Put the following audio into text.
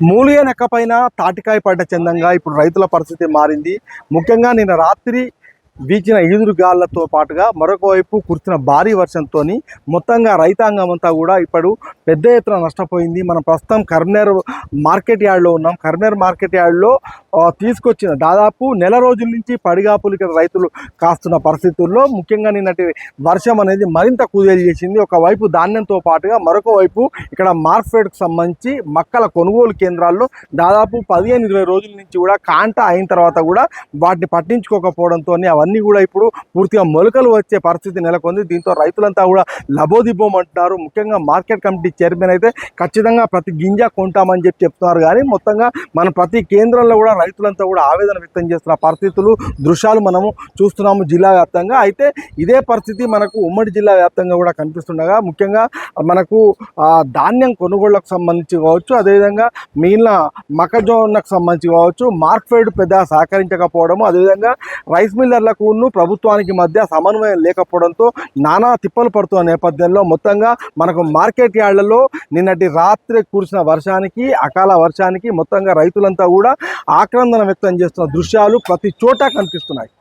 మూలిగే నెక్కపైన తాటికాయ పడ్డ చందంగా ఇప్పుడు రైతుల పరిస్థితి మారింది. ముఖ్యంగా నిన్న రాత్రి వీచిన ఈదురుగాళ్లతో పాటుగా మరొక వైపు కురిసిన భారీ వర్షంతోని మొత్తంగా రైతాంగం అంతా కూడా ఇప్పుడు పెద్ద ఎత్తున నష్టపోయింది. మనం ప్రస్తుతం కరీంనగర్ మార్కెట్ యార్డ్లో ఉన్నాం. కరీంనగర్ మార్కెట్ యార్డ్లో తీసుకొచ్చిన దాదాపు నెల రోజుల నుంచి పడిగాపులు ఇక్కడ రైతులు కాస్తున్న పరిస్థితుల్లో ముఖ్యంగా నిన్నటి వర్షం అనేది మరింత కుదేలు చేసింది. ఒకవైపు ధాన్యంతో పాటుగా మరొక వైపు ఇక్కడ మార్కెట్కు సంబంధించి మక్కల కొనుగోలు కేంద్రాల్లో దాదాపు 15-20 రోజుల నుంచి కూడా కాంట అయిన తర్వాత కూడా వాటిని పట్టించుకోకపోవడంతో అవన్నీ కూడా ఇప్పుడు పూర్తిగా మొలకలు వచ్చే పరిస్థితి నెలకొంది. దీంతో రైతులంతా కూడా లబోదిబోమంటున్నారు. ముఖ్యంగా మార్కెట్ కమిటీ చైర్మన్ అయితే ఖచ్చితంగా ప్రతి గింజ కొంటామని చెప్తున్నారు. కానీ మొత్తంగా మన ప్రతి కేంద్రంలో కూడా రైతులంతా కూడా ఆవేదన వ్యక్తం చేస్తున్న పరిస్థితులు దృశ్యాలు మనము చూస్తున్నాము జిల్లా వ్యాప్తంగా. అయితే ఇదే పరిస్థితి మనకు ఉమ్మడి జిల్లా వ్యాప్తంగా కూడా కనిపిస్తుండగా ముఖ్యంగా మనకు ధాన్యం కొనుగోళ్లకు సంబంధించి కావచ్చు, అదేవిధంగా మిగిలిన మొక్కజొన్నకు సంబంధించి కావచ్చు, మార్కెట్ పెద్దగా సహకరించకపోవడము, అదేవిధంగా రైస్ మిల్లర్లకు ప్రభుత్వానికి మధ్య సమన్వయం లేకపోవడంతో నానా తిప్పలు పడుతున్న నేపథ్యంలో మొత్తంగా మనకు మార్కెట్ యార్డ్లలో నిన్నటి రాత్రి కురిసిన వర్షానికి, అకాల వర్షానికి మొత్తంగా రైతులంతా కూడా ఆక్రందన వ్యక్తం చేస్తున్న దృశ్యాలు ప్రతి చోట కనిపిస్తున్నాయి.